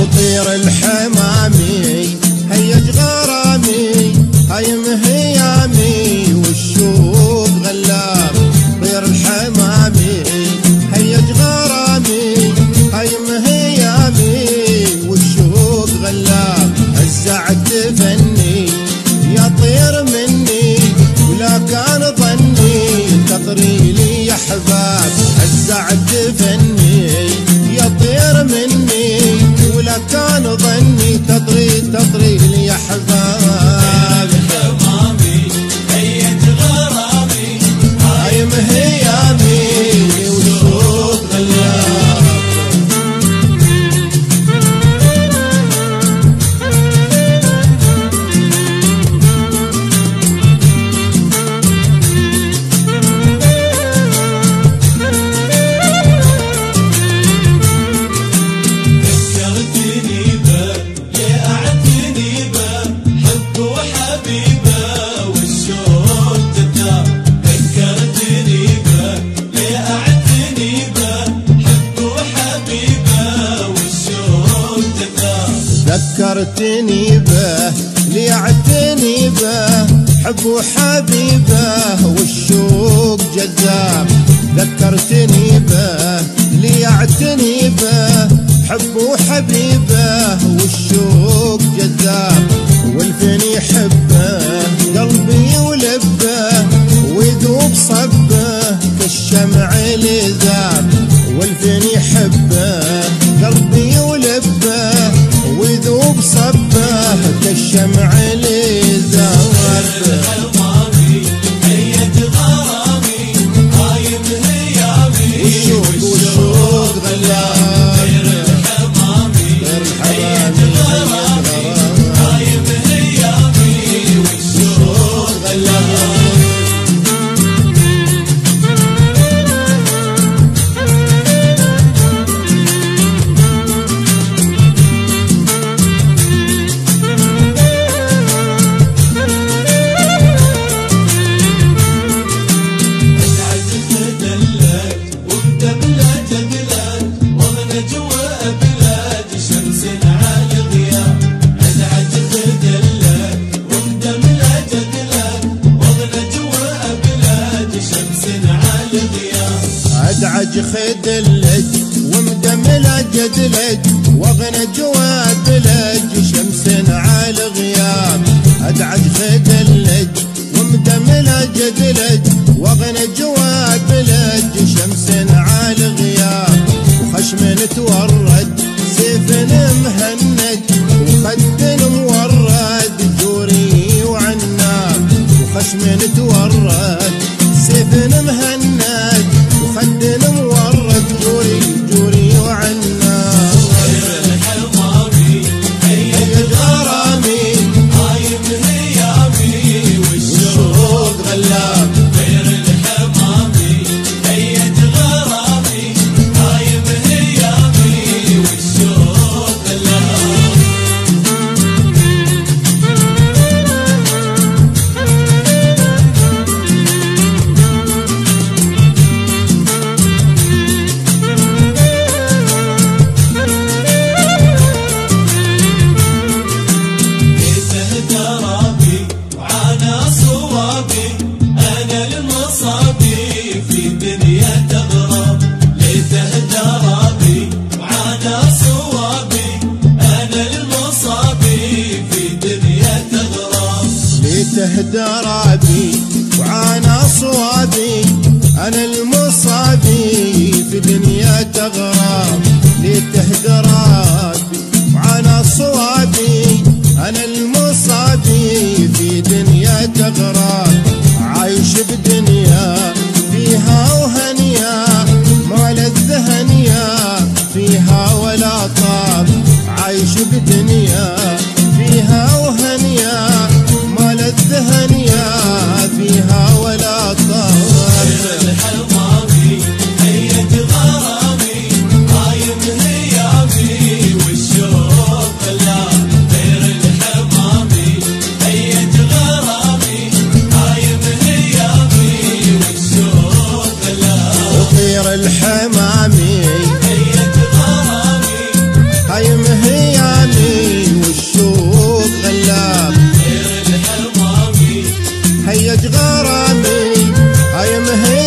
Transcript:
وطير الحمامي هيج غرامي هايم هيامي والشوق غلاب. طير الحمامي هيج غرامي هايم هيامي والشوق غلاب. هزعت فني يا طير مني ولا كان ظني تطري لي يا حباب. هزعت فني يا طير مني ولا كان ظني تطري لي يا حباب. حمامي هيج غرامي هايم هيامي والشوق غلاب. ذكرتني به ليعتني به حب وحبيبه والشوق جذاب. ذكرتني به ليعتني به حب وحبيبه والشوق جذاب. والفني يحبه قلبي ولبه ويذوب صبه كالشمع اللي ذاب. والفني يحبه قلبي ولبه ويذوب صبه كالشمع اللي ذاب. حمامي هيج غرامي هايم هيامي والشوق غلاب. حمامي هيج غرامي هايم هيامي والشوق غلاب. أدعج خدلج ومدملة جدلج واغنى جوا بلج شمس على غياب. أدعج خدلج ومدملة جدلج واغنى جوا بلج شمس على غياب. وخشم تورد سيف مهند وخد مورد جوري وعناب. وخشم تورد سيف مهند وخد مورد جوري وعناب. حمامي هيج غرامي هايم هيامي والشوق غلاب. طير الحمامي هيج غرامي هايم هيامي والشوق غلاب. درابي وعانى صوابي أنا المصابي في دنيا تغراب. ليته درابي وعانى صوابي أنا المصابي في دنيا تغراب. عايش بدنيا فيها وهنيا ما لذ هنيا فيها ولا طاب. عايش بدنيا فيها وهنيا ما لذ هنيا فيها ولا طاب. الحمامي الحمامي هيج غرامي هايم هيامي والشوق غلاب غير الحمامي هيج غرامي هايم هيامي